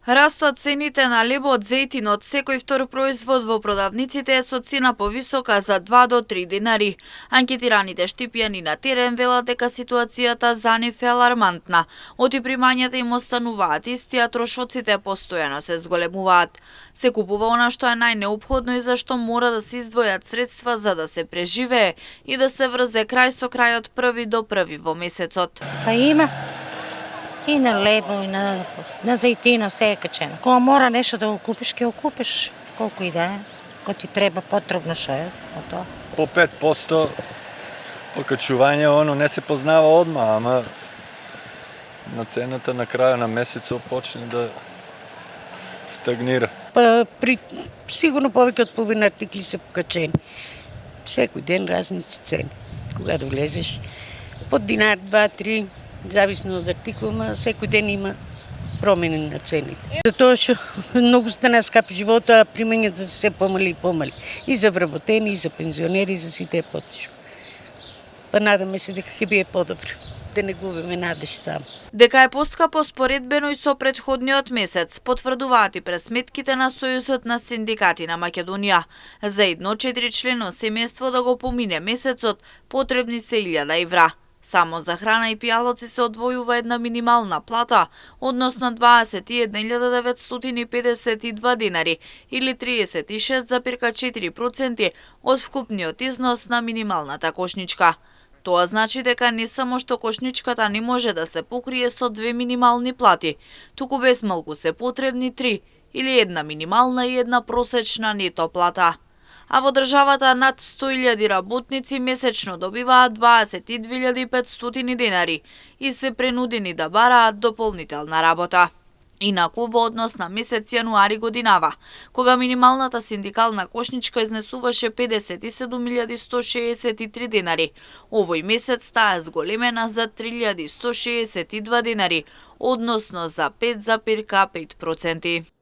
Растат цените на лебот, зејтинот, секој втор производ во продавниците е со цена повисока за 2 до 3 динари. Анкетираните штипјани на терен велат дека ситуацијата за нив е алармантна. Оти примањата им остануваат исти, а трошоците постојано се зголемуваат. Се купува она што е најнеопходно и за што мора да се издвојат средства за да се преживее и да се врзе крај со крајот први до први во месецот. Па има. И на лебо, и на зејтина, се е качено. Кога мора нешто да го купиш, ќе го купиш. Колку и да е. Кој ти треба потребно што е, само тоа. По 5% покачување, оно не се познава одма, ама на цената на крајот на месецот почне да стагнира. Па сигурно повеќе од половина артикли се покачени. Секој ден разни цени. Кога да влезеш, под динар, 2-3, зависно од артикулма, секој ден има промени на цените. Затоа што многу стана скап живота, а примањата се помали и помали. И за вработени, и за пензионери, и за сите е потешко. Па надаме се дека ќе биде подобро. Да не губиме надеж само. Дека е поскапо споредбено и со претходниот месец, потврдуваат и пресметките на Сојузот на синдикати на Македонија. За едно 4-члено семејство да го помине месецот, потребни се 1000 евра. Само за храна и пијалоци се одвојува една минимална плата, односно 21.952 динари или 36,4% од вкупниот износ на минималната кошничка. Тоа значи дека не само што кошничката не може да се покрие со 2 минимални плати, туку безмалку се потребни 3 или една минимална и една просечна нето плата. А во државата над 100.000 работници месечно добиваат 22.500 динари и се принудени да бараат дополнителна работа. Инаку во однос на месец јануари годинава, кога минималната синдикална кошничка изнесуваше 57.163 динари, овој месец таа е зголемена за 3.162 динари, односно за 5,5%.